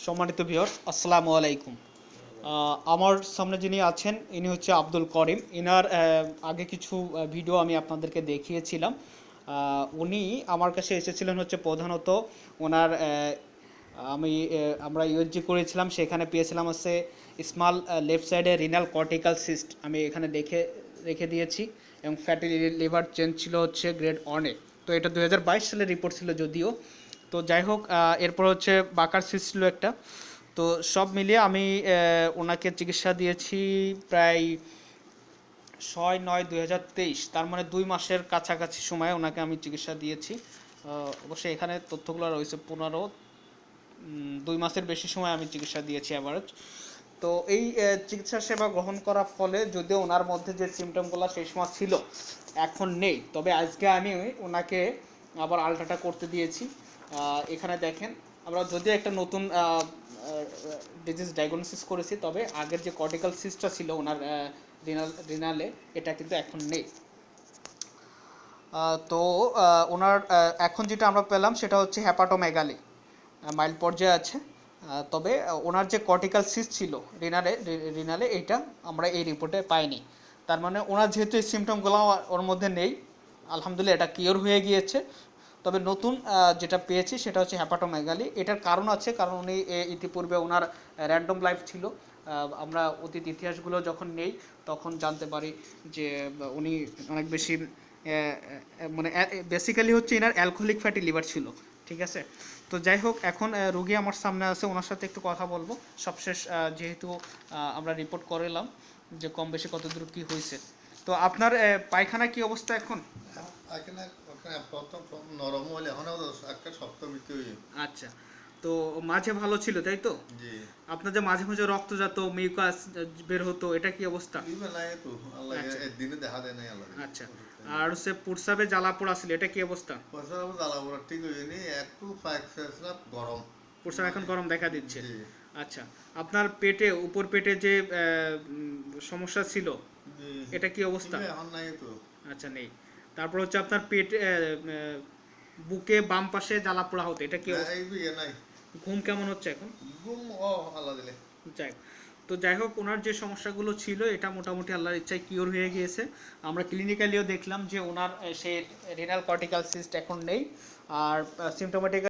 সম্মানিত ভিউয়ার্স, আসসালামু আলাইকুম। আমার সামনে যিনি আছেন ইনি হচ্ছে আব্দুল করিম। ইনার আগে কিছু ভিডিও আমি আপনাদেরকে দেখিয়েছিলাম। উনি আমার কাছে এসেছিলেন হচ্ছে প্রধানত ওনার আমরা ইউএসজি করেছিলাম, সেখানে পেয়েছিলাম হচ্ছে স্মল লেফট সাইডে রিনাল কর্টিক্যাল সিস্ট। আমি এখানে রেখে দিয়েছি এবং ফ্যাটি লিভার চেঞ্জ ছিল হচ্ছে গ্রেড 1-এ। তো এটা 2022 সালের রিপোর্ট ছিল যদিও। তো যাই হোক, এরপর হচ্ছে বাকার সিস্ট ছিল একটা। তো সব মিলিয়ে আমি ওনাকে চিকিৎসা দিয়েছি প্রায় 6/9/2023, তার মানে 2 মাসের কাছাকাছি সময়ে ওনাকে আমি চিকিৎসা দিয়েছি। অবশ্যই এখানে তথ্যগুলো রয়েছে 2 মাসের বেশি সময় আমি চিকিৎসা দিয়েছি অ্যাভারেজ। তো এই চিকিৎসা সেবা গ্রহণ করার ফলে যদিও ওনার মধ্যে যে সিমটমগুলো সেই সময় ছিল এখন নেই, তবে আজকে আমি ওনাকে আবার আলট্রাটা করতে দিয়েছি। এখানে দেখেন, আমরা যদিও একটা নতুন ডিজিজ ডায়াগনোসিস করেছি, তবে আগের যে কর্টিক্যাল সিস্টটা ছিল ওনার রিনালে, এটা কিন্তু এখন নেই। তো ওনার এখন যেটা আমরা পেলাম সেটা হচ্ছে হ্যাপাটোমেগালি, মাইল্ড পর্যায়ে আছে। তবে ওনার যে কর্টিক্যাল সিস্ট ছিল রিনালে এইটা আমরা এই রিপোর্টে পাইনি। তার মানে ওনার যেহেতু এই সিমটমগুলো ওর মধ্যে নেই, আলহামদুলিল্লাহ এটা কিওর হয়ে গিয়েছে। তবে নতুন যেটা পেয়েছি সেটা হচ্ছে হ্যাপাটোমেগালি। এটার কারণ আছে, কারণ উনি ইতিপূর্বে ওনার র্যান্ডম লাইফ ছিল। আমরা অতীত ইতিহাসগুলো যখন নেই তখন জানতে পারি যে উনি অনেক বেশি মানে বেসিক্যালি হচ্ছে এনার অ্যালকোহলিক ফ্যাটি লিভার ছিল। ঠিক আছে। তো যাই হোক, এখন রুগী আমার সামনে আছে, ওনার সাথে একটু কথা বলবো। সবশেষ যেহেতু আমরা রিপোর্ট করালাম যে কম বেশি কতদূর কি হয়েছে। তো আপনার পায়খানা কি অবস্থা এখন? প্রথম নরম হলে এখন একটা শক্ত ভিতরে। আচ্ছা, তো মাঝে ভালো ছিল তাই তো? জি। আপনার যে মাঝে মাঝে রক্তজাত মিউকাস বের হতো, এটা কি অবস্থা? তো আল্লাহ আচ্ছা একদিনে দেখা দেয় নাই আল্লাহ। আচ্ছা, আর হচ্ছে প্রস্রাবে জ্বালা পোড়া ছিল, এটা কি অবস্থা? পয়সা জ্বালা পোড়া ঠিক হয়নি, একটু গরম। প্রস্রাব এখন গরম দেখা দিচ্ছে। জি। আচ্ছা, আপনার পেটে, উপর পেটে যে সমস্যা ছিল, জি। এটা কি অবস্থা? এখন নাই তো। আচ্ছা, নেই। তারপর হচ্ছে আপনার পেটে বুকে বাম পাশে জ্বালা পোড়া হতো, এটা কি অবস্থা? এই বিয়ে নাই। ঘুম কেমন হচ্ছে এখন? ঘুম আল্লাহ দিলে। যাই হোক, তো যাই হোক, ওনার যে সমস্যাগুলো ছিল এটা মোটামুটি আল্লাহর ইচ্ছায় কিওর হয়ে গিয়েছে। আমরা ক্লিনিক্যালিও দেখলাম যে ওনার সেই রেনাল কর্টিক্যাল সিস্ট এখন নেই। আর সিমটোমেটিক